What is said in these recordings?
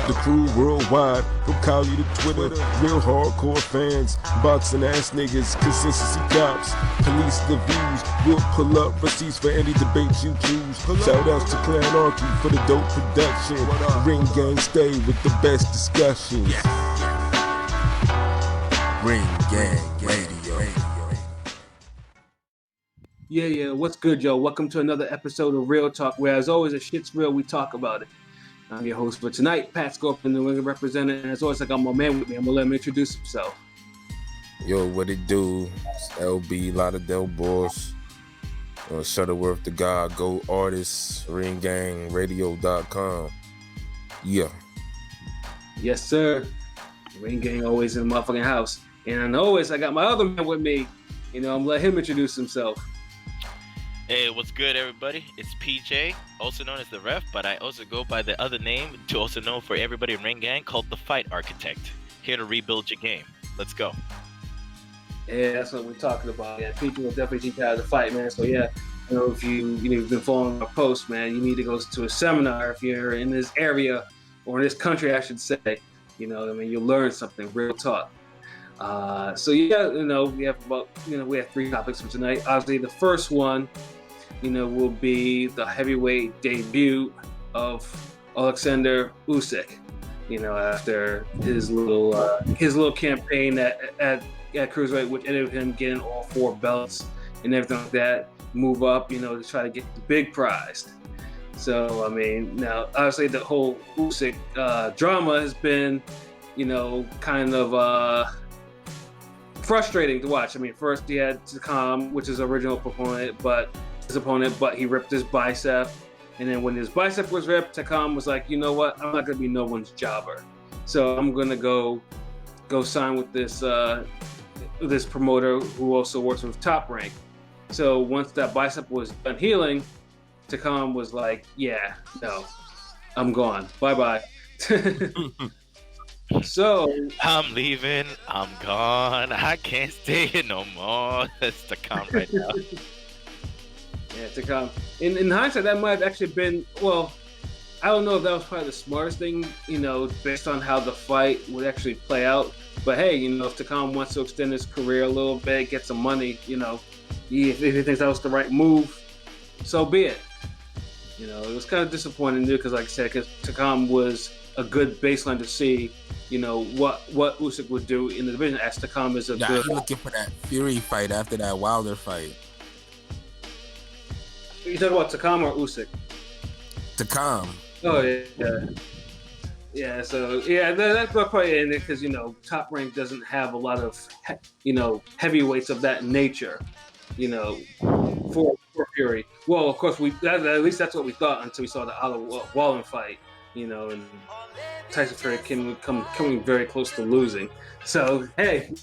The crew worldwide, from Cali to Twitter, real hardcore fans, boxing ass niggas, consistency cops, police the views, we'll pull up receipts for any debate you choose. Shout outs to Clanarchy for the dope production. Ring Gang stay with the best discussions. Ring Gang Radio. Yeah, what's good, yo? Welcome to another episode of Real Talk, where as always, if shit's real, we talk about it. I'm your host for tonight, Patscorpio, the New England representative, and as always, I got my man with me. I'm gonna let him introduce himself. Yo, what it do? It's LB, Lauderdale Boss, Shutterworth da Gawd, Go Artists, RingGangRadio.com. Yeah. Yes, sir. Ring Gang always in the motherfucking house. And always, I got my other man with me. I'm gonna let him introduce himself. Hey, what's good, everybody? It's PJ, also known as the Ref, but I also go by the other name, to also know for everybody in Ring Gang, called the Fight Architect. Here to rebuild your game. Let's go. Yeah, that's what we're talking about. Yeah, PJ will definitely teach you how to fight, man. So yeah, if you've been following our post, man, you need to go to a seminar if you're in this area or in this country, I should say. You'll learn something. Real talk. So yeah, we have we have three topics for tonight. Obviously, the first one, will be the heavyweight debut of Oleksandr Usyk. After his little campaign at cruiserweight, which ended with him getting all four belts and everything like that, move up, to try to get the big prize. So now obviously the whole Usyk drama has been, kind of frustrating to watch. First he had Takam, which is original opponent, but he ripped his bicep. And then when his bicep was ripped, Takam was like, you know what? I'm not going to be no one's jobber. So I'm going to go sign with this promoter who also works with Top Rank. So once that bicep was done healing, Takam was like, yeah, no, I'm gone. Bye-bye. So I'm leaving. I'm gone. I can't stay here no more. That's Takam right now. Yeah, Takam. In hindsight, that might have actually been, well, I don't know if that was probably the smartest thing, based on how the fight would actually play out. But hey, if Takam wants to extend his career a little bit, get some money, if he thinks that was the right move, so be it. It was kind of disappointing because, like I said, Takam was a good baseline to see, what Usyk would do in the division. As Takam is a good. I'm looking for that Fury fight after that Wilder fight. You talking about Takam or Usyk? Takam. Oh yeah. So yeah, that's probably in it because Top Rank doesn't have a lot of heavyweights of that nature, for Fury. Well, of course at least that's what we thought until we saw the Wallen fight, and Tyson Fury coming very close to losing. So hey.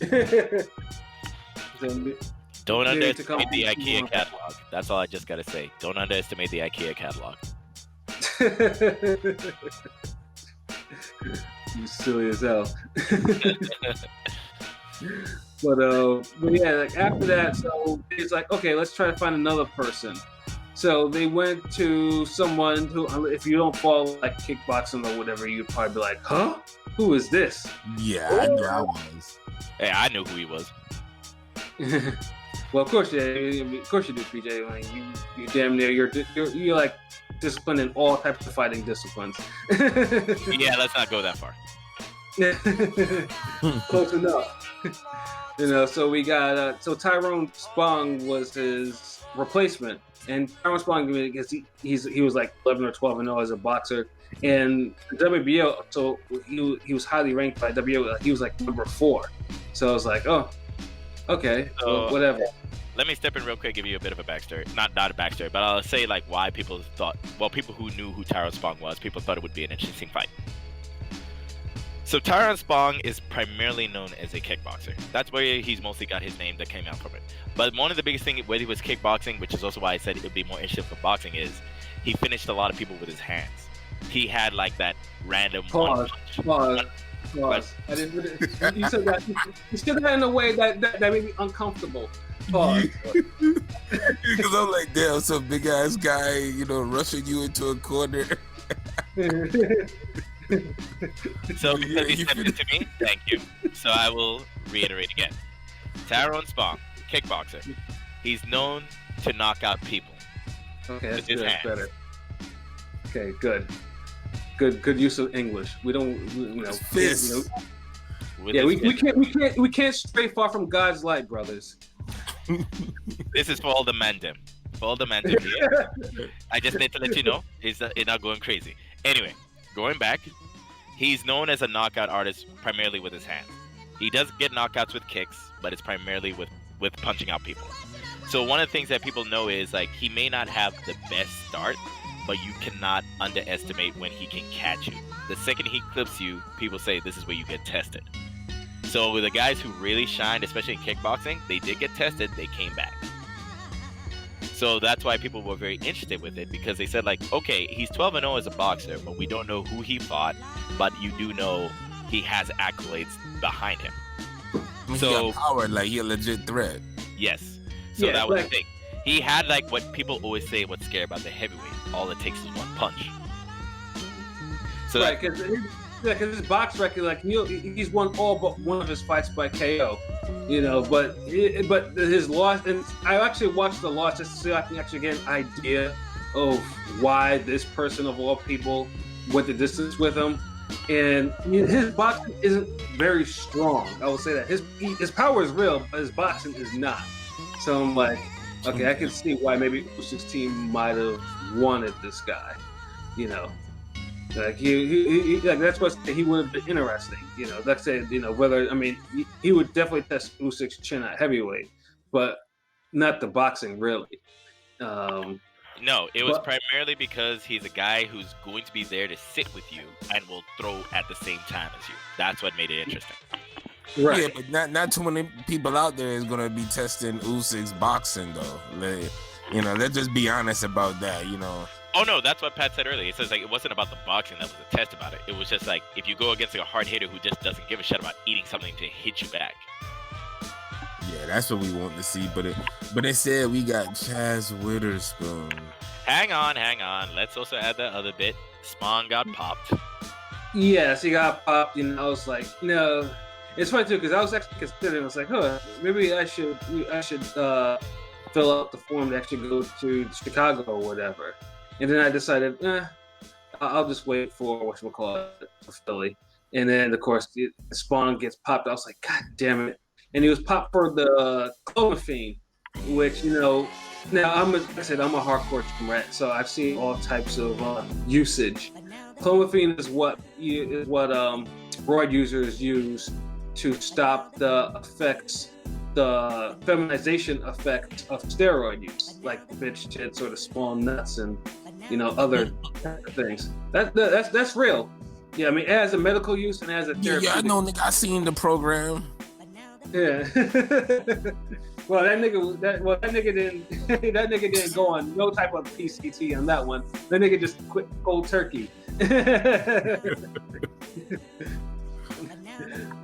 Don't underestimate the IKEA catalog. That's all I just gotta say. Don't underestimate the IKEA catalog. You silly as hell. But yeah, like after that, so it's like, okay, let's try to find another person. So they went to someone who, if you don't follow like kickboxing or whatever, you'd probably be like, huh? Who is this? Yeah, I knew I was. Hey, I knew who he was. Well, of course, yeah, of course you do, PJ. You damn near you're like disciplined in all types of fighting disciplines. Yeah, let's not go that far. Close enough. So we got so Tyrone Spong was his replacement, and Tyrone Spong, because he was like 11 or 12-0 as a boxer, and the WBO, so he was highly ranked by WBO. He was like number 4. So I was like, oh, okay, so, whatever. Let me step in real quick, give you a bit of a backstory. Not a backstory, but I'll say like why people who knew who Tyrone Spong was, people thought it would be an interesting fight. So Tyrone Spong is primarily known as a kickboxer. That's where he's mostly got his name that came out from it. But one of the biggest things, whether he was kickboxing, which is also why I said it would be more interesting for boxing, is he finished a lot of people with his hands. He had like that random Pause. I didn't. You said that. You said that in a way that made me uncomfortable. Pause. Because I'm like, damn, some big ass guy, rushing you into a corner. So because he sent it to me, thank you. So I will reiterate again. Tyrone Spong, kickboxer. He's known to knock out people. Okay, that's with his good. That's hands. better. Okay, good. Good use of English. We don't, Fist. With Yeah, his fist. we can't stray far from God's light, brothers. This is for all the mandem. For all the mandem here. I just need to let you know, he's not going crazy. Anyway, going back, he's known as a knockout artist primarily with his hands. He does get knockouts with kicks, but it's primarily with punching out people. So one of the things that people know is like he may not have the best start, but you cannot underestimate when he can catch you. The second he clips you, people say this is where you get tested. So with the guys who really shined, especially in kickboxing, they did get tested, they came back. So that's why people were very interested with it, because they said like, okay, he's 12-0 as a boxer, but we don't know who he fought, but you do know he has accolades behind him. He So got power, like he a legit threat. yes. So Yeah, that was like- the thing. He had like what people always say what's scary about the heavyweight. All it takes is one punch. So Right, because his box record, like he's won all but one of his fights by KO, but his loss, and I actually watched the loss just so I can actually get an idea of why this person of all people went the distance with him. And his boxing isn't very strong. I will say that his power is real, but his boxing is not. So I'm like, okay, I can see why maybe Usyk's team might have wanted this guy, Like he like that's what he would have been interesting, Like I said, whether he would definitely test Usyk's chin at heavyweight, but not the boxing really. no, it was primarily because he's a guy who's going to be there to sit with you and will throw at the same time as you. That's what made it interesting. Right. Yeah, but not too many people out there is gonna be testing Usyk's boxing though. Let's just be honest about that. Oh no, that's what Pat said earlier. He says like it wasn't about the boxing that was a test about it. It was just like if you go against like a hard hitter who just doesn't give a shit about eating something to hit you back. Yeah, that's what we want to see. But it said we got Chazz Witherspoon. Hang on. Let's also add that other bit. Spawn got popped. Yes, he got popped. I was like, no. It's funny too because I was actually considering. I was like, maybe I should fill out the form to actually go to Chicago or whatever. And then I decided, I'll just wait for for Philly. And then of course Spawn gets popped. I was like, God damn it! And he was popped for the clomiphene, which now I'm a hardcore gym rat, so I've seen all types of usage. Clomiphene is what roid users use to stop the feminization effect of steroid use, like bitch tits or the small nuts and other things. That's real. Yeah, it has a medical use and has a therapeutic. Yeah, I know, nigga. I seen the program. Yeah. Well, that nigga didn't go on no type of PCT on that one. That nigga just quit cold turkey.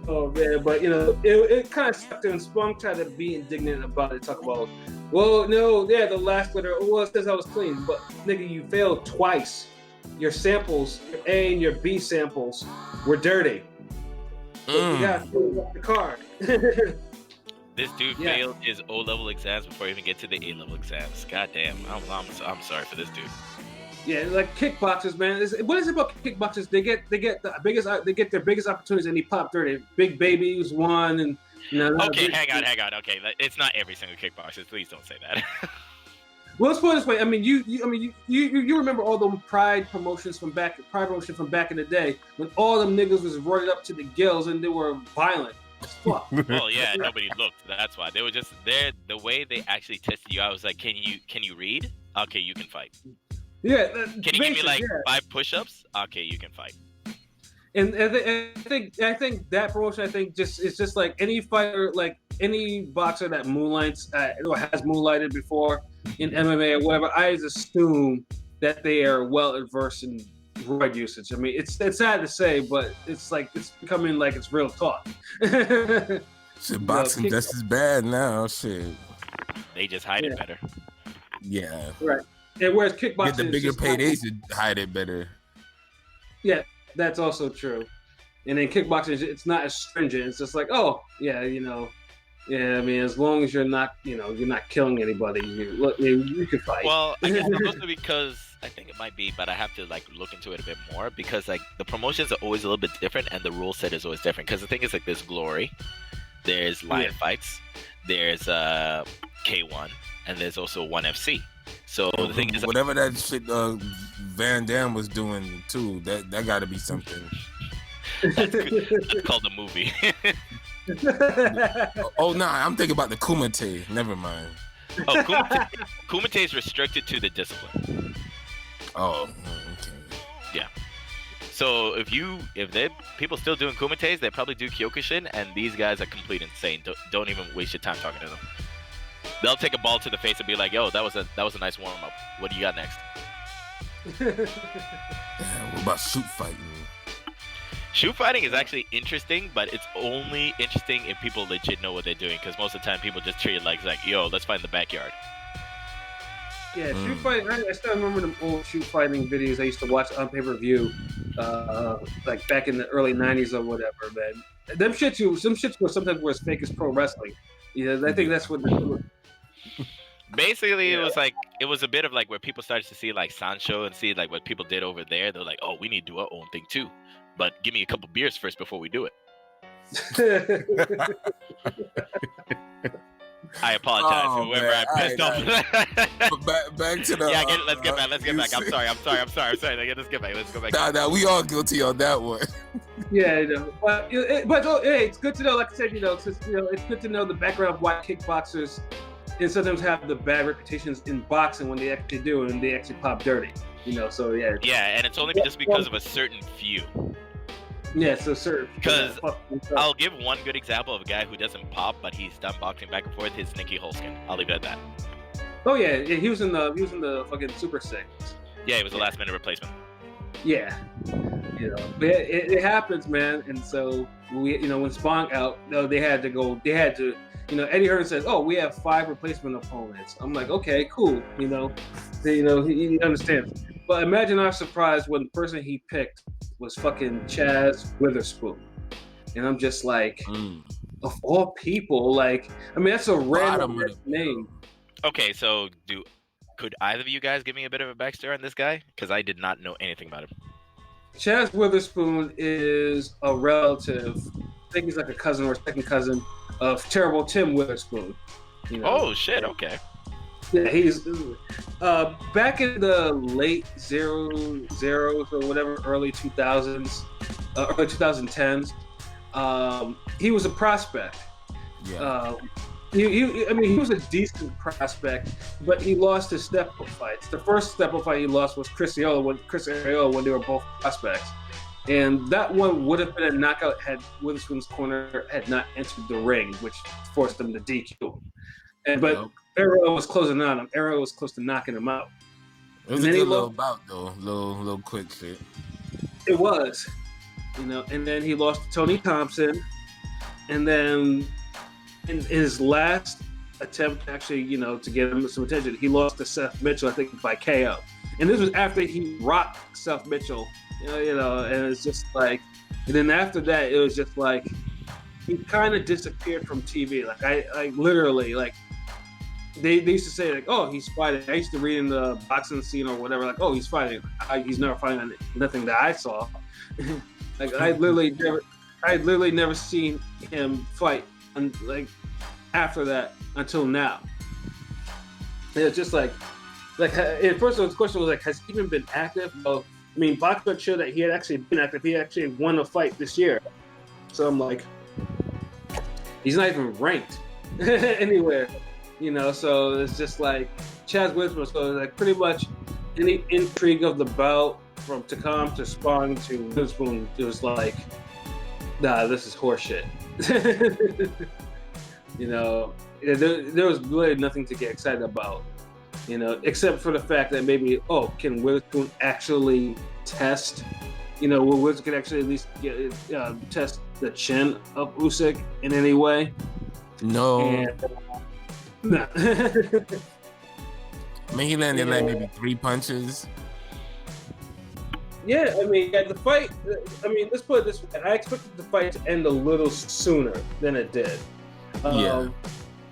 Oh man, but it kind of sucked and Spunk tried to be indignant about it, talk about, well, no, yeah, the last letter, well, it says I was clean, but nigga, you failed twice. Your samples, your A and your B samples, were dirty. So you gotta fill up the card. This dude failed his O-level exams before he even get to the A-level exams. God damn, I'm sorry for this dude. Yeah, like kickboxers, man. What is it about kickboxers? They get their biggest opportunities, and he popped dirty. Big Baby was one, and okay, hang on. Okay, it's not every single kickboxer. Please don't say that. Well, let's put it this way. You remember all the Pride promotions from back in the day when all them niggas was roided up to the gills and they were violent as fuck. Well, yeah, nobody looked. That's why they were just there. The way they actually tested you, I was like, can you read? Okay, you can fight. Yeah. Can you give me like 5 push-ups? Okay, you can fight. And I think that promotion, it's just like any fighter, like any boxer that moonlights or has moonlighted before in MMA or whatever, I just assume that they are well versed in roid usage. It's sad to say, but it's like it's becoming like it's real talk. Shit, boxing just as bad now. Shit. They just hide it better. Yeah. Right. And whereas kickboxing Get the bigger paydays to hide it better. Yeah. That's also true. And then kickboxing, it's not as stringent. It's just like, oh yeah, yeah. I mean, as long as you're not killing anybody, you can fight. Well, I guess mostly because I think it might be, but I have to like look into it a bit more because like the promotions are always a little bit different and the rule set is always different. Because the thing is like there's Glory, there's Lion Fights, there's K1, and there's also ONE FC. So the thing is, whatever that shit Van Damme was doing too, that got to be something. That's called a movie. Oh no, I'm thinking about the Kumite. Never mind. Oh, Kumite is restricted to the discipline. Oh, okay. Yeah. So if people still doing Kumites, they probably do Kyokushin, and these guys are complete insane. Don't even waste your time talking to them. They'll take a ball to the face and be like, "Yo, that was a nice warm up. What do you got next?" What about shoot fighting? Shoot fighting is actually interesting, but it's only interesting if people legit know what they're doing. Because most of the time, people just treat it like, "Yo, let's fight in the backyard." Yeah, shoot fighting. I still remember them old shoot fighting videos I used to watch on pay-per-view, like back in the early '90s or whatever. Man, them shits were sometimes as fake as pro wrestling. Yeah, I think that's what they're doing. Basically, it was a bit of like where people started to see like Sancho and see like what people did over there. They're like, "Oh, we need to do our own thing too, but give me a couple beers first before we do it." I apologize to whoever I pissed off. Back to the. Yeah, let's get back. I'm sorry. Let's get back. Let's go back. Nah, we all guilty on that one. Yeah, but hey, it's good to know. Like I said, it's good to know the background of why kickboxers and sometimes have the bad reputations in boxing when they actually do and they actually pop dirty. So yeah. Yeah, and it's only just because of a certain few. Yeah, so certain. Because I'll give one good example of a guy who doesn't pop, but he's done boxing back and forth. Is Nicky Holskin. I'll leave it at that. Oh yeah, he was in the fucking Super Six. Yeah, he was a last minute replacement. Yeah, but it happens, man. And so when Spong out, they had to. Eddie Hearn says, "Oh, we have 5 replacement opponents." I'm like, okay, cool. He understands. But imagine our surprise when the person he picked was fucking Chazz Witherspoon, and I'm just like, of all people, like, I mean, that's a random name. Okay, so could either of you guys give me a bit of a backstory on this guy? Because I did not know anything about him. Chazz Witherspoon is a relative. I think he's like a cousin or a second cousin of Terrible Tim Witherspoon. Oh shit! Okay. Yeah, he's back in the late zeros or whatever, early 2000s, early 2010s. He was a prospect. Yeah. He was a decent prospect, but he lost his step-up fights. The first step-up fight he lost was Chris Arreola when they were both prospects. And that one would have been a knockout had Witherspoon's corner had not entered the ring, which forced him to DQ. But Arrow was closing on him. Arrow was close to knocking him out. It was a good little bout, though. Little quick shit. It was. And then he lost to Tony Thompson. And then in his last attempt, actually, to get him some attention, he lost to Seth Mitchell, I think, by KO. And this was after he rocked Seth Mitchell, and it's just like, and then after that, it was just like, he kind of disappeared from TV. Like, I literally, like, they used to say, like, oh, he's fighting. I used to read in the boxing scene or whatever, like, oh, he's fighting. He's never fighting on nothing that I saw. Like, I had literally never seen him fight, like, after that until now. And it's just like at first the question was like, has he even been active? Well, I mean, Boxer showed that he had actually been active. He actually won a fight this year. So I'm like, he's not even ranked anywhere, so it's just like Chazz Witherspoon. So like pretty much any intrigue of the bout from Takam to Spong to Witherspoon, it was like, nah, this is horseshit. There was really nothing to get excited about, except for the fact that maybe, can Witherspoon actually test, will Witherspoon actually at least test the chin of Usyk in any way? No. I mean, he landed like maybe 3 punches. Yeah, I mean, the fight. I mean, let's put it this way: I expected the fight to end a little sooner than it did. Yeah.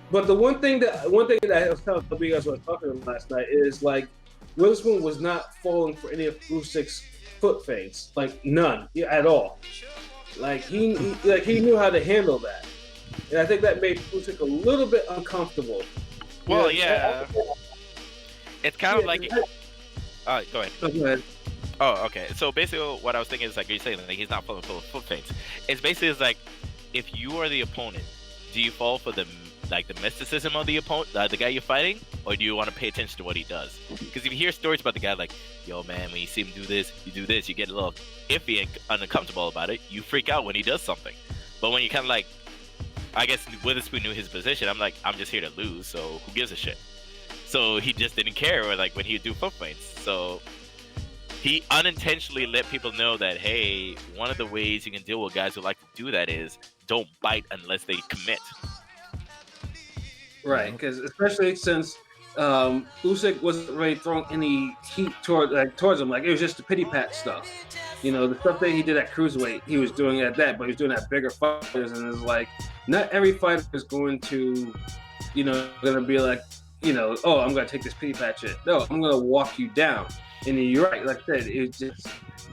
But the one thing that I was telling you guys when I was talking to him last night is like Witherspoon was not falling for any of Usyk's foot feints, like none at all. Like he knew how to handle that, and I think that made Usyk a little bit uncomfortable. Well, yeah, it's kind of like. Go ahead. Go ahead. Oh, okay. So basically, what I was thinking is like you're saying, like he's not falling for foot feints. It's basically like if you are the opponent, do you fall for the mysticism of the opponent, the guy you're fighting, or do you want to pay attention to what he does? Because if you hear stories about the guy, like, yo, man, when you see him do this, you get a little iffy and uncomfortable about it. You freak out when he does something. But when you kind of like, I guess Witherspoon knew his position. I'm like, I'm just here to lose, so who gives a shit? So he just didn't care, or like when he would do foot feints. So he unintentionally let people know that, hey, one of the ways you can deal with guys who like to do that is don't bite unless they commit. Right, because especially since Usyk wasn't really throwing any heat towards him, like it was just the pity pat stuff. You know, the stuff that he did at cruiserweight, he was doing at that, but he was doing at bigger fighters, and it's like not every fighter is going to, gonna be like, oh, I'm gonna take this pity pat shit. No, I'm gonna walk you down. And you're right, like I said, it's just,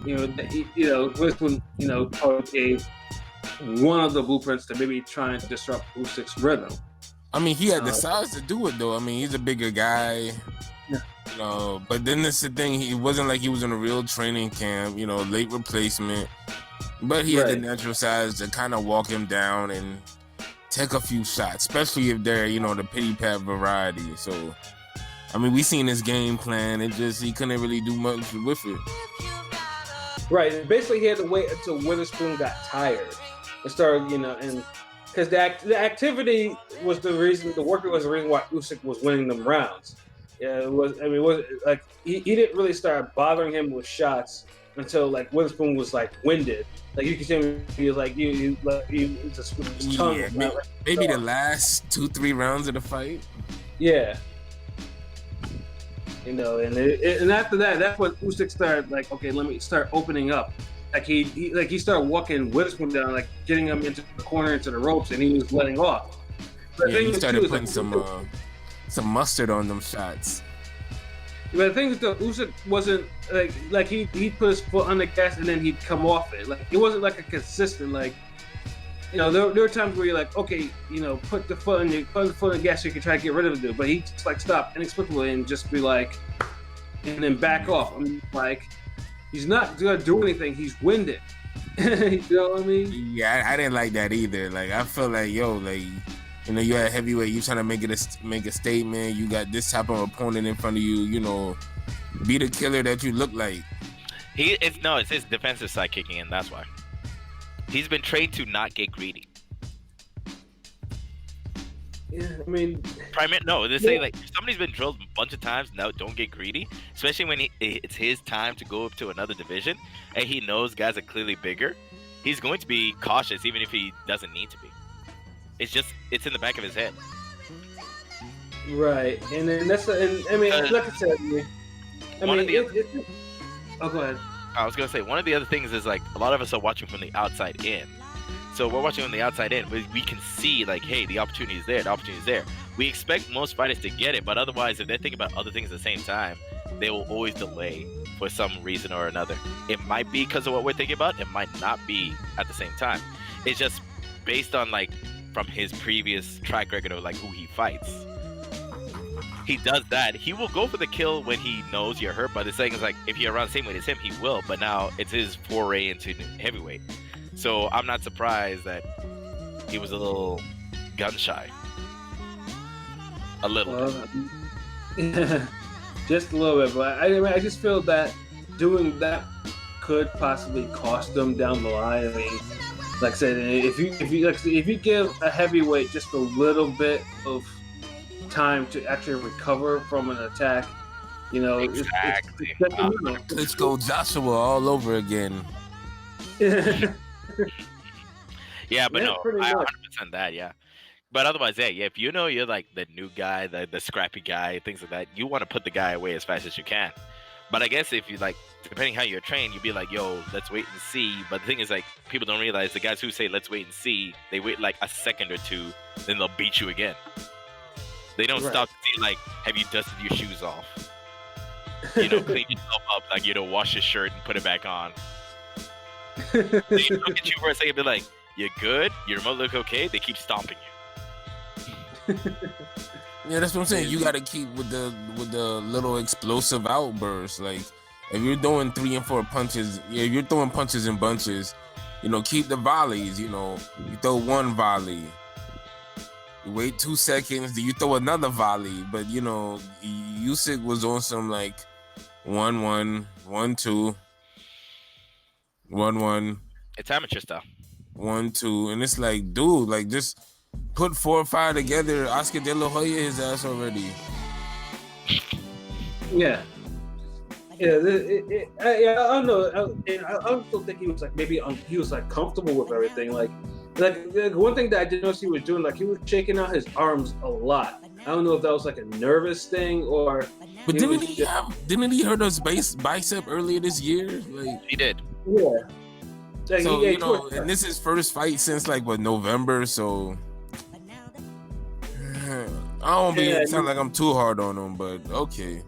Witherspoon, probably gave one of the blueprints to maybe trying to disrupt Usyk's rhythm. I mean, he had the size to do it, though. I mean, he's a bigger guy. Yeah. But then that's the thing. It wasn't like he was in a real training camp, late replacement. But he had the natural size to kind of walk him down and take a few shots, especially if they're, the pity pat variety. So, I mean, we seen his game plan. It just, he couldn't really do much with it. Right. Basically, he had to wait until Witherspoon got tired and started, and because the activity was the reason, the work was the reason why Usyk was winning them rounds. Yeah, it was. I mean, it was like he didn't really start bothering him with shots until like Witherspoon was like winded. Like you could see him, he was like you just with his tongue. Yeah, maybe the last 2-3 rounds of the fight. Yeah. And after that, that's when Usyk started like, okay, let me start opening up. Like he started walking Witherspoon down, like getting him into the corner, into the ropes, and he was letting off. But yeah, he started putting some mustard on them shots. But the thing is, though, Usyk wasn't like he put his foot on the gas and then he'd come off it. Like it wasn't like a consistent like. There were times where you're like, okay, put the foot on the gas so you can try to get rid of it, but he just like stop inexplicably and just be like, and then back off. I'm like, he's not gonna do anything. He's winded. You know what I mean? Yeah, I didn't like that either. Like I felt like, you're at heavyweight. You trying to make a statement. You got this type of opponent in front of you. Be the killer that you look like. It's his defensive side kicking in. That's why. He's been trained to not get greedy. Yeah, I mean... They say, like, somebody's been drilled a bunch of times, no, don't get greedy. Especially when it's his time to go up to another division, and he knows guys are clearly bigger. He's going to be cautious, even if he doesn't need to be. It's in the back of his head. Right, and then like I said, oh, go ahead. I was going to say, one of the other things is, like, a lot of us are watching from the outside in. So we're watching from the outside in. We can see, like, hey, the opportunity is there. We expect most fighters to get it, but otherwise, if they're thinking about other things at the same time, they will always delay for some reason or another. It might be because of what we're thinking about. It might not be at the same time. It's just based on, like, from his previous track record of, like, who he fights. He does that. He will go for the kill when he knows you're hurt, but the thing is, like, if you're around the same weight as him, he will, but now it's his foray into heavyweight. So I'm not surprised that he was a little gun-shy. A little bit. Just a little bit, but I just feel that doing that could possibly cost them down the line. I mean, like I said, if you give a heavyweight just a little bit of time to actually recover from an attack, exactly. Let's go Joshua all over again. Yeah, but no, I 100% that, yeah. But otherwise, yeah, if you're like the new guy, the scrappy guy, things like that, you want to put the guy away as fast as you can. But I guess if you like, depending how you're trained, you'd be like, yo, let's wait and see. But the thing is, like, people don't realize the guys who say let's wait and see, they wait like a second or two, then they'll beat you again. They don't stop to see, like, have you dusted your shoes off? Clean yourself up, like, wash your shirt and put it back on. They look at you for a second and be like, you're good? Your remote look okay? They keep stomping you. Yeah, that's what I'm saying. You gotta keep with the little explosive outbursts. Like, if you're doing 3 and 4 punches, you're throwing punches in bunches. Keep the volleys. You throw one volley, you wait 2 seconds, then you throw another volley. But Usyk was on some like 1-1, 1-2, 1-1. It's amateur style. 1-2, and it's like, dude, like just put 4 or 5 together. Oscar De La Hoya his ass already. Yeah. Yeah, I don't know. I also think he was like he was like comfortable with everything. Like one thing that I did notice he was doing, like he was shaking out his arms a lot. I don't know if that was like a nervous thing or. But didn't he hurt his bicep earlier this year? Like he did. Yeah. Like, so and this is his first fight since like November. So I don't sound like I'm too hard on him, but okay.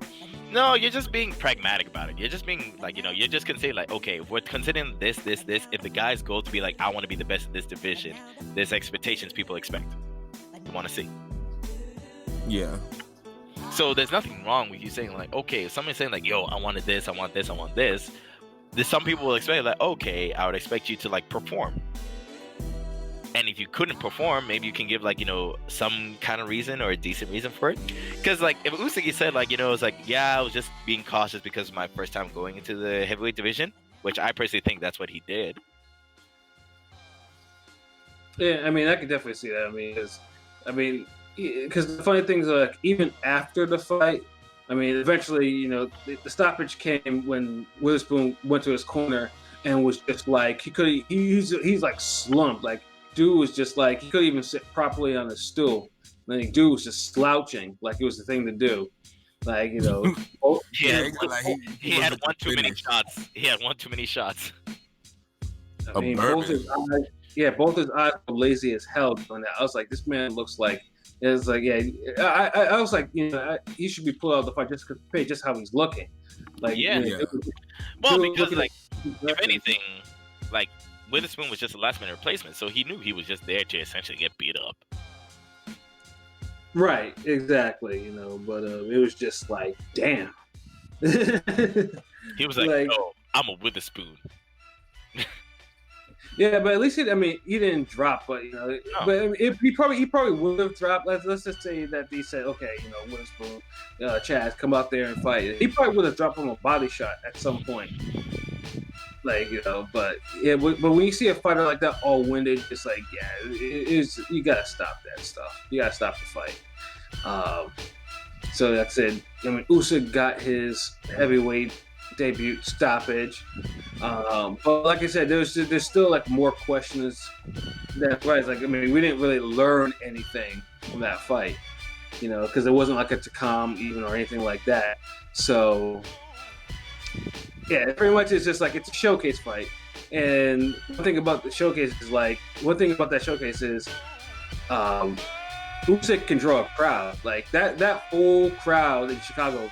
No, you're just being pragmatic about it. You're just being like, you're just gonna say like, okay, if we're considering this, if the guy's goal to be like, I want to be the best in this division, there's expectations people expect, want to see. Yeah. So there's nothing wrong with you saying like, okay, if somebody's saying like, yo, I wanted this, I want this, I want this, there's some people will expect like, okay, I would expect you to like perform. And if you couldn't perform, maybe you can give like, some kind of reason or a decent reason for it. Because like if Usyk said like, it's like, yeah, I was just being cautious because of my first time going into the heavyweight division, which I personally think that's what he did. Yeah, I mean, I could definitely see that. Because the funny thing is, like, even after the fight, I mean, eventually, the stoppage came when Witherspoon went to his corner and was just like, he's like slumped. Like, dude was just like, he couldn't even sit properly on a stool. Like, dude was just slouching, like it was the thing to do. Like, he had one too many shots. He had one too many shots. I mean, both his eyes were lazy as hell on that. I was like, this man looks like. It's like, yeah, I was like, he should be pulled out of the fight just how he's looking. Like, because like, if anything, like Witherspoon was just a last minute replacement, so he knew he was just there to essentially get beat up. Right, exactly, but it was just like, damn. He was like, "Oh, I'm a Witherspoon." Yeah, but at least he didn't drop. But no. But he probably would have dropped. Let's just say that he said, okay, Witherspoon, Chazz, come out there and fight. He probably would have dropped him a body shot at some point. Like, but yeah, but when you see a fighter like that all winded, it's like, yeah, you gotta stop that stuff. You gotta stop the fight. So like I said, Usyk got his heavyweight debut stoppage. But like I said, there's still like more questions. That's right. Like, we didn't really learn anything from that fight, because it wasn't like a Takam even or anything like that. So yeah, pretty much it's just like it's a showcase fight. And one thing about that showcase is Usyk can draw a crowd. Like that whole crowd in Chicago.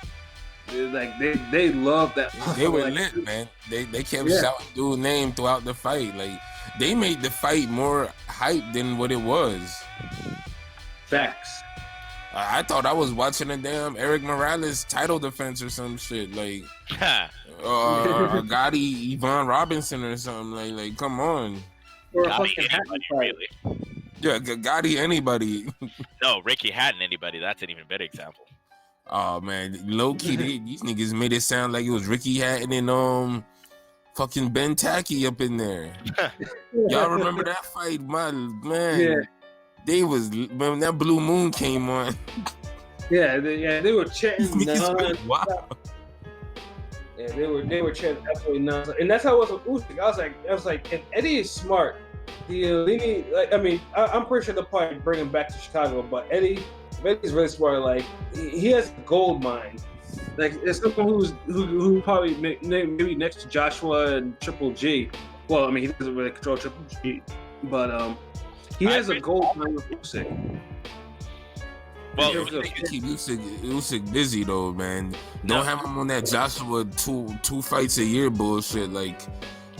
Like they love that. They were lit, man. They kept shouting dude's name throughout the fight. Like they made the fight more hype than what it was. Facts. I thought I was watching a damn Eric Morales title defense or some shit. Like or Gotti Yvonne Robinson or something. Like come on. Or a fucking Hatton fight. Really. Yeah, Gotti anybody. No, Ricky Hatton anybody. That's an even better example. Oh man, low key, these niggas made it sound like it was Ricky Hatton and fucking Ben Tacky up in there. Y'all remember that fight, my man? Yeah. They was when that Blue Moon came on. They were chanting. Wow. Yeah, they were chanting absolutely nonsense, and that's how it was with Usyk. I was like, if Eddie is smart, I'm pretty sure they'll probably bring him back to Chicago, but Eddie's really smart. Like he has a gold mine Like it's someone who probably maybe next to Joshua and Triple G. Well, I mean he doesn't really control Triple G, but he has a goal line with Usyk. Well, keep Usyk busy though, man. Don't have him on that Joshua two fights a year bullshit. Like,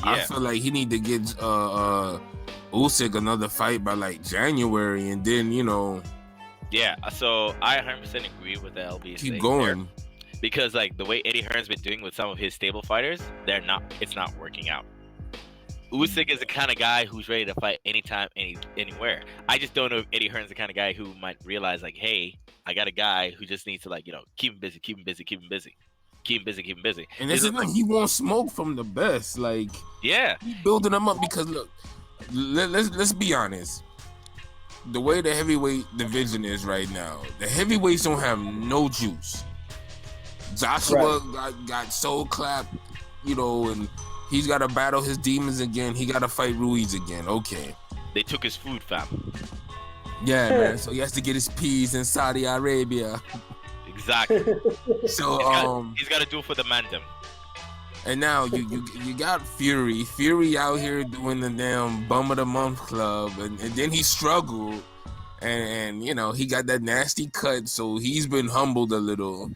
I feel like he need to get Usyk another fight by like January, and then Yeah, so I 100% agree with the LB. Keep going. Because like the way Eddie Hearn's been doing with some of his stable fighters, it's not working out. Usyk is the kind of guy who's ready to fight anytime, anywhere. I just don't know if Eddie Hearn's the kind of guy who might realize like, hey, I got a guy who just needs to like, keep him busy. And this is like he won't smoke from the best. Like, yeah, he's building him up because look, let's be honest. The way the heavyweight division is right now, the heavyweights don't have no juice. Joshua got soul clapped, and he's got to battle his demons again. He got to fight Ruiz again. Okay. They took his food, fam. Yeah, man. So he has to get his peas in Saudi Arabia. Exactly. So he's got to do it for the mandem. And now you got Fury. Fury out here doing the damn Bum of the Month club, and then he struggled, and he got that nasty cut. So he's been humbled a little.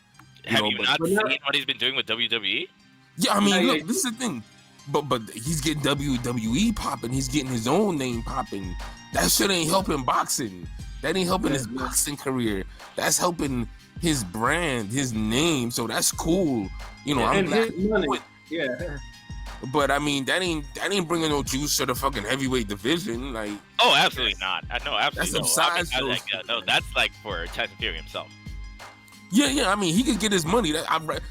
Have you not seen what he's been doing with WWE? Yeah, I mean, look, this is the thing. But he's getting WWE popping. He's getting his own name popping. That shit ain't helping boxing. That ain't helping his boxing career. That's helping his brand, his name. So that's cool. I'm glad. Yeah. But I mean, that ain't bringing no juice to the fucking heavyweight division. Like, oh, absolutely not. No, absolutely. That's some size. No, that's like for Tyson Fury himself. Yeah. I mean, he could get his money.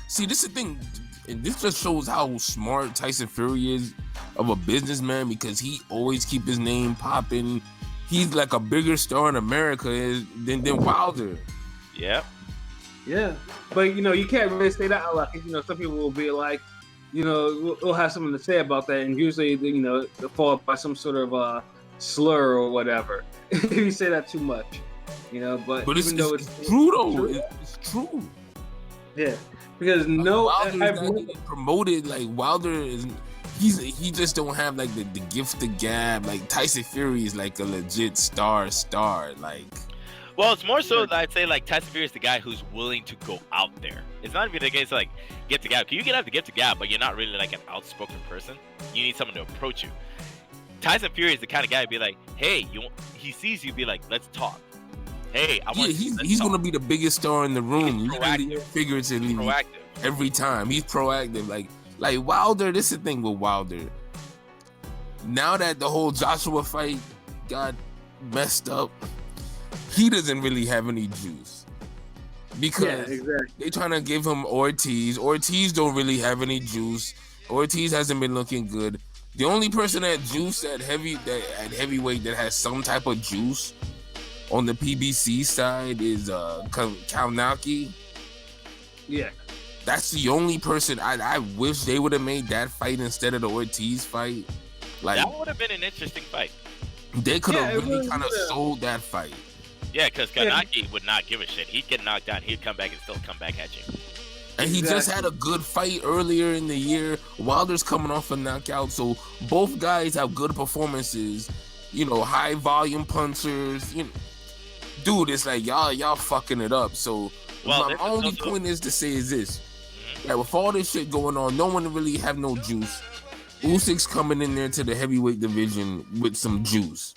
See, this is the thing. And this just shows how smart Tyson Fury is of a businessman because he always keep his name popping. He's like a bigger star in America than Wilder. Yeah. Yeah. But, you can't really say that a lot. Some people will be like, we'll have something to say about that. And usually, they'll fall by some sort of slur or whatever. If you say that too much, But even though it's true, though. It's true. Yeah. Because Wilder is not getting promoted. Like Wilder is, he just don't have like the gift of gab. Like Tyson Fury is like a legit star. Like, well, it's more so that I'd say like Tyson Fury is the guy who's willing to go out there. It's not even the case like get the gab. You can have the gift to gab, but you're not really like an outspoken person. You need someone to approach you. Tyson Fury is the kind of guy to be like, hey, he sees you, be like, let's talk. Hey, he's gonna be the biggest star in the room, literally, figuratively, every time. He's proactive, like Wilder. This is the thing with Wilder. Now that the whole Joshua fight got messed up, he doesn't really have any juice because they trying to give him Ortiz. Ortiz don't really have any juice. Ortiz hasn't been looking good. The only person at juice at heavyweight that has some type of juice on the PBC side is Kaunaki. Yeah. That's the only person. I wish they would have made that fight instead of the Ortiz fight. Like, that would have been an interesting fight. They could have really kind of sold that fight. Yeah, because Kaunaki would not give a shit. He'd get knocked down. He'd come back and still come back at you. And he just had a good fight earlier in the year. Wilder's coming off a knockout. So both guys have good performances. High volume punchers. Dude, it's like y'all fucking it up. So my only point is to say is this: that with all this shit going on, no one really have no juice. Usyk's coming in there to the heavyweight division with some juice,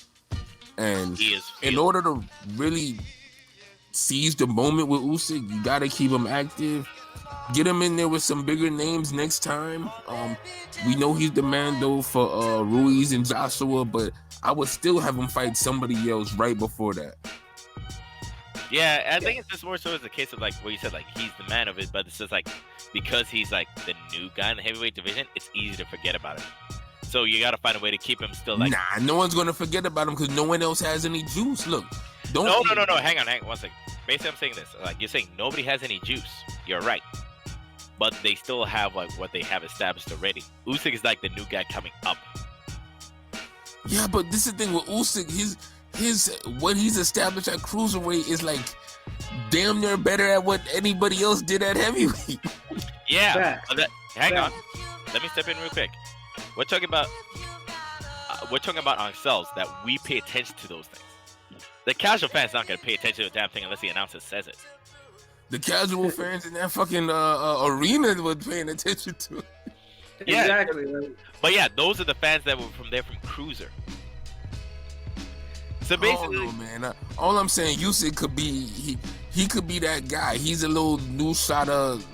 and in order to really seize the moment with Usyk, you gotta keep him active. Get him in there with some bigger names next time. We know he's the man though for Ruiz and Joshua, but I would still have him fight somebody else right before that. Yeah, I think it's just more so as a case of like what you said, like he's the man of it, but it's just like because he's like the new guy in the heavyweight division, it's easy to forget about him. So you gotta find a way to keep him still like. Nah, no one's gonna forget about him because no one else has any juice. Look, No. Hang on 1 second. Basically, I'm saying this. Like you're saying, nobody has any juice. You're right, but they still have like what they have established already. Usyk is like the new guy coming up. Yeah, but this is the thing with Usyk. His what he's established at cruiserweight is like damn near better at what anybody else did at heavyweight. Yeah. Hang on. Let me step in real quick. We're talking about ourselves, that we pay attention to those things. The casual fan's not gonna pay attention to a damn thing unless the announcer says it. The casual fans in that fucking arena were paying attention to it. Yeah, exactly. Right. But yeah, those are the fans that were from Cruiser. So basically, oh, no, man. All I'm saying, Usyk could be he could be that guy. He's a little shot of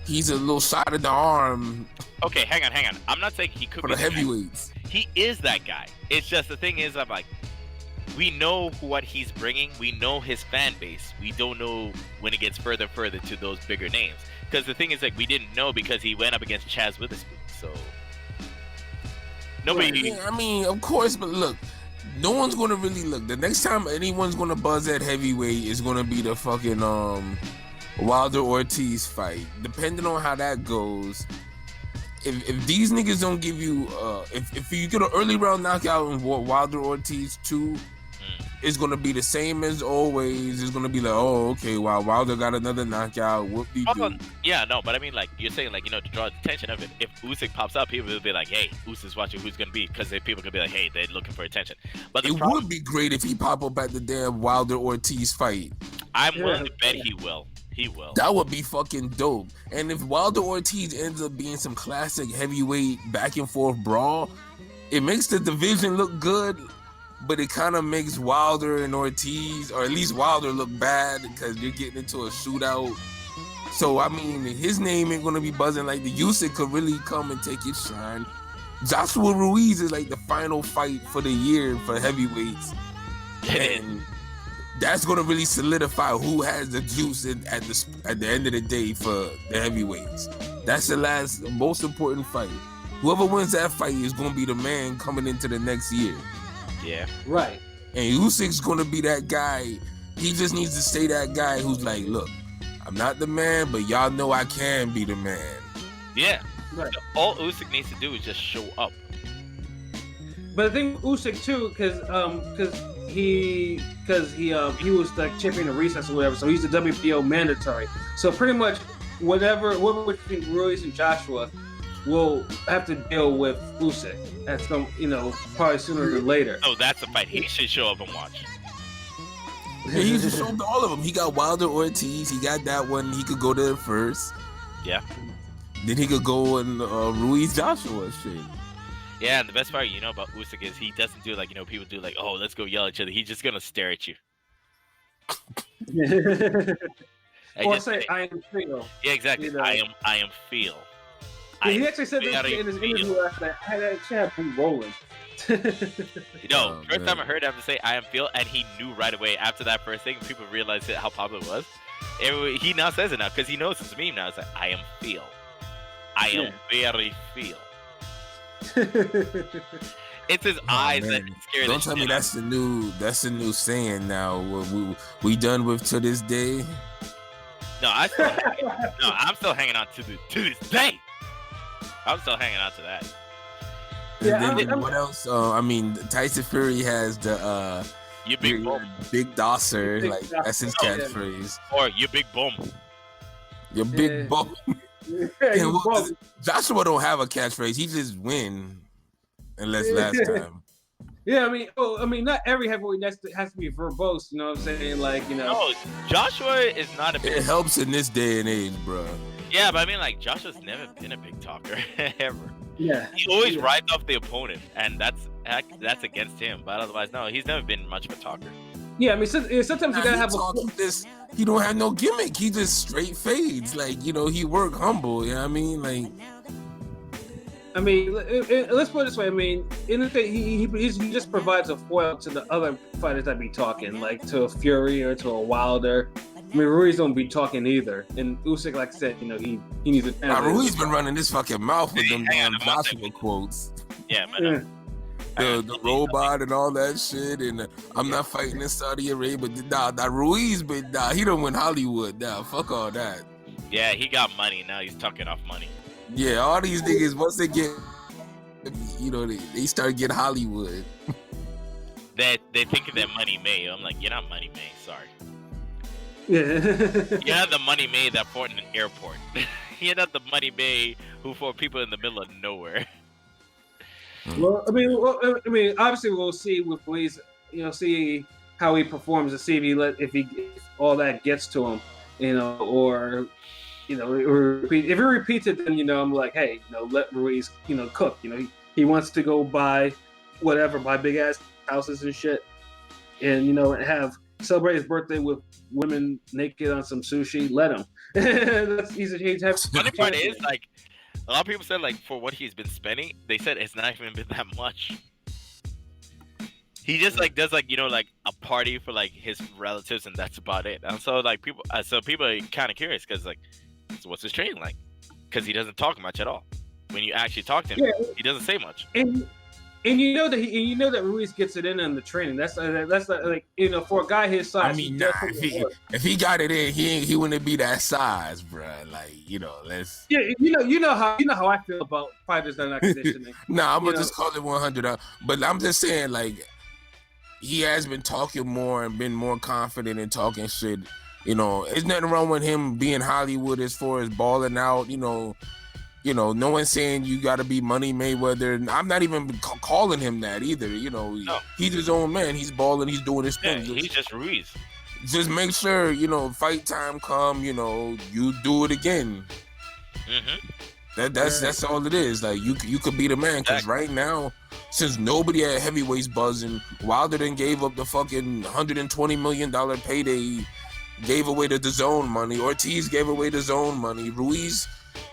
the arm. Okay, hang on. I'm not saying he could for be the heavyweights. Guy. He is that guy. It's just the thing is, I'm like, we know what he's bringing. We know his fan base. We don't know when it gets further and further to those bigger names. Because the thing is, like, we didn't know because he went up against Chazz Witherspoon. So nobody. Yeah, I mean, of course, but look, no one's gonna really look. The next time anyone's gonna buzz at heavyweight is gonna be the fucking Wilder Ortiz fight. Depending on how that goes. If these niggas don't give you if you get an early round knockout in Wilder Ortiz 2, it's gonna be the same as always. It's gonna be like, oh, okay, wow, Wilder got another knockout. Whoop-de-doo. Yeah, no, but I mean, like, you're saying, like, you know, to draw the attention of it. If Usyk pops up, people will be like, hey, Usyk's watching who's gonna be, because people could be like, hey, they're looking for attention. But it would be great if he pop up at the damn Wilder Ortiz fight. I'm willing to bet he will. He will. That would be fucking dope. And if Wilder Ortiz ends up being some classic heavyweight back and forth brawl, it makes the division look good, but it kind of makes Wilder and Ortiz, or at least Wilder, look bad because you're getting into a shootout. So, I mean, his name ain't going to be buzzing. Like, the Usyk could really come and take his shine. Joshua Ruiz is like the final fight for the year for heavyweights. And that's going to really solidify who has the juice at the end of the day for the heavyweights. That's the most important fight. Whoever wins that fight is going to be the man coming into the next year. Yeah. Right. And Usyk's going to be that guy. He just needs to stay that guy who's like, look, I'm not the man, but y'all know I can be the man. Yeah. Right. So all Usyk needs to do is just show up. But I think Usyk too, because he was like champion of recess or whatever, so he's the WBO mandatory. So pretty much whatever between Ruiz and Joshua will have to deal with Usyk at some, probably sooner than later. So that's the fight he should show up and watch. Yeah, he just showed all of them. He got Wilder Ortiz. He got that one. He could go there first. Yeah. Then he could go and Ruiz Joshua shit. Yeah, and the best part, about Usyk is he doesn't do like, people do like, oh, let's go yell at each other. He's just gonna stare at you. Or say, I am feel. Yeah, exactly. I am feel. Yeah, he actually said this in his interview last night. I actually have been rolling. First time I heard him say I am feel, and he knew right away after that first thing, people realized how popular it was. He now says it now because he knows it's a meme now. It's like, I am feel. I am very feel. It's his eyes that scare. Don't tell me that's the new saying now. We done with to this day. No, I'm still hanging on to this day. I'm still hanging on to that. And then what else? Tyson Fury has the you big bum, big dosser, like that's his catchphrase. Or you big bum. Your big bum. Joshua don't have a catchphrase. He just win, unless last time. Yeah, not every heavyweight has to be verbose. You know what I'm saying? Like, No, Joshua is not a big. It helps in this day and age, bro. Yeah, but Joshua's never been a big talker ever. Yeah. He always rides off the opponent, and that's against him. But otherwise, no, he's never been much of a talker. Yeah, sometimes you gotta have he don't have no gimmick. He just straight fades. Like, he work humble. You know what I mean? Like, let's put it this way. In the thing, he just provides a foil to the other fighters that be talking, like to a Fury or to a Wilder. Ruiz don't be talking either. And Usyk, like I said, he needs to. Ruiz been running his fucking mouth with them damn Joshua quotes. Yeah, man. The robot and all that shit, and I'm not fighting in Saudi Arabia. Nah, Ruiz, but he don't win Hollywood. Nah, fuck all that. Yeah, he got money now. He's tucking off money. Yeah, all these niggas once they get, they start getting Hollywood. They think of that money May. I'm like, you're not money May. Sorry. Yeah. You had the money made that fought in an airport. You had the money made who fought people in the middle of nowhere. Well, I mean, obviously we'll see with ways, see how he performs to see if all that gets to him, or or if he repeats it, then I'm like, hey, let Ruiz, cook. He wants to go buy big ass houses and shit, and celebrate his birthday with women naked on some sushi. Let him. Funny part is, like, a lot of people said, like, for what he's been spending, they said it's not even been that much. He just like does like a party for like his relatives, and that's about it. And so like people are kind of curious because like, so what's his training like? Because he doesn't talk much at all. When you actually talk to him, he doesn't say much. And that Ruiz gets it in the training. That's like for a guy his size. I mean, if he got it in, he wouldn't be that size, bro. Like let's. Yeah, you know how I feel about fighters that are not conditioning. Nah, I'm gonna just call it 100. But I'm just saying, like, he has been talking more and been more confident in talking shit. There's nothing wrong with him being Hollywood as far as balling out. No one's saying you got to be Money Mayweather. I'm not even calling him that either. No. He's his own man. He's balling. He's doing his thing. He's just Ruiz. Just make sure, fight time come, you do it again. Mm-hmm. That's all it is. Like, you could be the man. Because right now, since nobody at heavyweights buzzing, Wilder then gave up the fucking $120 million payday, gave away the DAZN money. Ortiz gave away the DAZN money. Ruiz,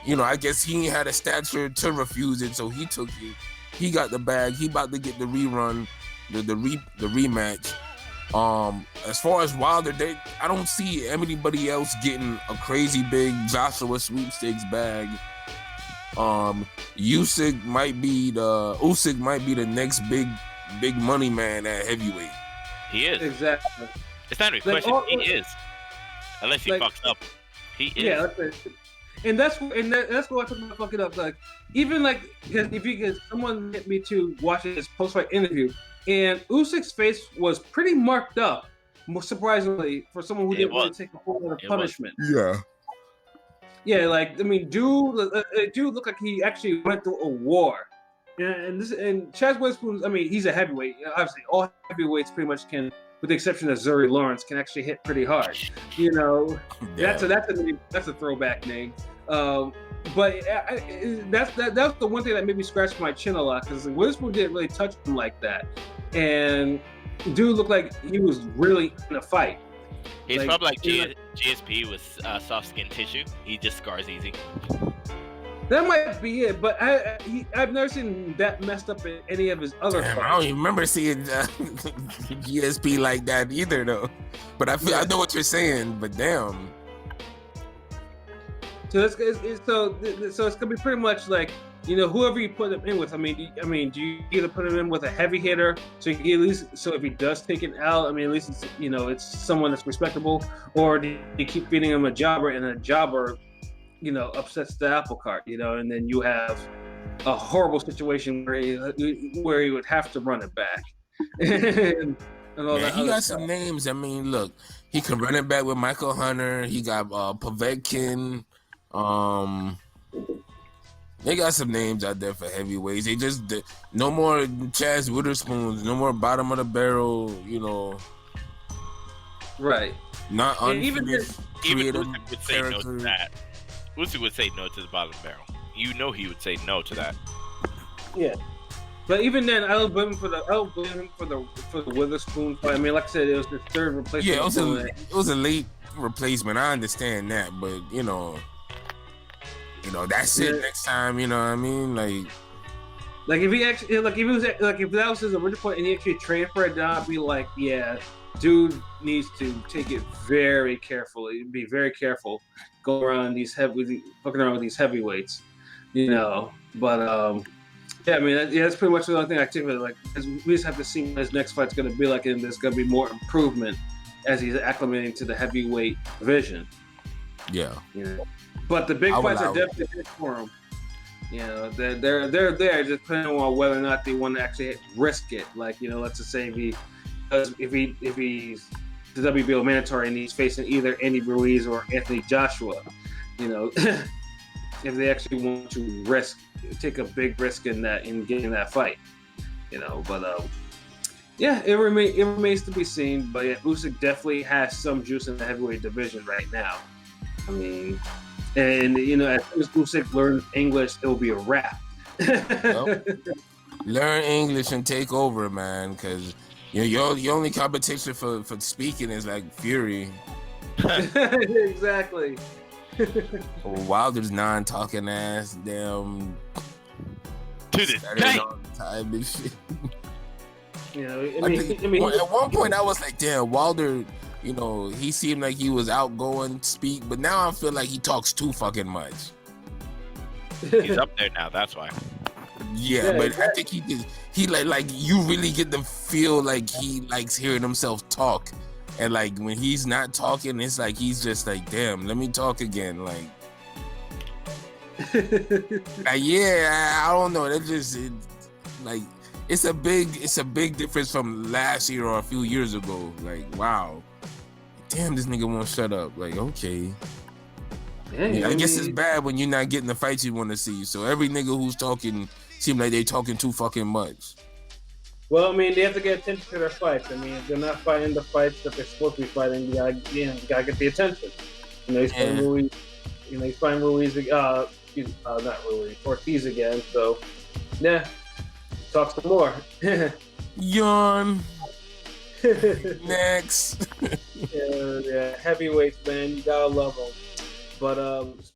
I guess he ain't had a stature to refuse it, so he took it. He got the bag. He about to get the rerun, the rematch. As far as Wilder, I don't see anybody else getting a crazy big Joshua sweepstakes bag. Usyk might be the next big money man at heavyweight. He is. Exactly. It's not a question. He is. Unless he fucks up. He is. Yeah, and that's what I talk about fucking up. Like, even like, if someone hit me to watch his post-fight interview, and Usyk's face was pretty marked up, most surprisingly, for someone who didn't really take a whole lot of punishment. Yeah. Yeah, like, I mean, dude looked like he actually went through a war. And Chazz Witherspoon, I mean, he's a heavyweight. Obviously, all heavyweights pretty much can, with the exception of Zuri Lawrence, can actually hit pretty hard. Yeah. That's a throwback name. But that's the one thing that made me scratch my chin a lot, because Witherspoon didn't really touch him like that, and dude looked like he was really in a fight. He's probably like GSP with soft skin tissue. He just scars easy. That might be it, but I've never seen that messed up in any of his other fights. I don't even remember seeing GSP like that either, though. But I know what you're saying. But damn. So it's gonna be pretty much like, whoever you put him in with. I mean, do you either put him in with a heavy hitter, so at least if he does take an L, I mean, at least it's, it's someone that's respectable, or do you keep feeding him a jobber, and a jobber, upsets the apple cart, and then you have a horrible situation where he would have to run it back. and all that. He got some names. I mean, look, he can run it back with Michael Hunter. He got Povetkin. They got some names out there for heavyweights. They just no more Chazz Witherspoons, no more bottom of the barrel, Right. Not unfinished creative Usyk would say no to that. Usyk would say no to the bottom of the barrel. He would say no to that. Yeah. But even then, I don't blame him for the Witherspoon fight. I mean, like I said, it was the third replacement. Yeah, it was a late replacement. I understand that, but that's it. Next time, you know what I mean? Like if he actually, if that was his original point and he actually trained for it, then I'd be like, yeah, dude needs to take it very carefully. Be very careful. Go around fucking around with these heavyweights, But yeah, I mean, that's pretty much the only thing I take with it. Like, we just have to see what his next fight's going to be like, and there's going to be more improvement as he's acclimating to the heavyweight division. Yeah. But the big fights are definitely big for him. They're there, just depending on whether or not they want to actually risk it. Like, let's just say if he the WBO mandatory, and he's facing either Andy Ruiz or Anthony Joshua. You know, if they actually want to take a big risk in getting that fight. You know, but yeah, it remains to be seen. But yeah, Usyk definitely has some juice in the heavyweight division right now. I mean, and you know, as soon as Usyk learns English, it'll be a wrap. Yep. Learn English and take over, man, because your only competition for speaking is like Fury. Exactly. Wilder's non-talking ass, damn. To this day. All the time and shit. You know, I mean, at one point I was like, damn, Wilder. You know, he seemed like he was outgoing, speak, but now I feel like he talks too fucking much. He's up there now. That's why. Yeah, but I think he like you really get the feel like he likes hearing himself talk, and like when he's not talking, it's like he's just like, damn, let me talk again, like yeah, I don't know. That just like it's a big difference from last year or a few years ago. Like, wow, damn, this nigga won't shut up. Like, okay. Yeah, I guess it's bad when you're not getting the fights you want to see. So every nigga who's talking seem like they talking too fucking much. Well, I mean, they have to get attention to their fights. I mean, if they're not fighting the fights that they're supposed to be fighting, you gotta get the attention. You know, he's fighting Ruiz. You know, he's fighting Ruiz. Not Ruiz, Ortiz again. So, yeah, talk some more. Yawn. Next. Yeah, heavyweights, man, you gotta love them. But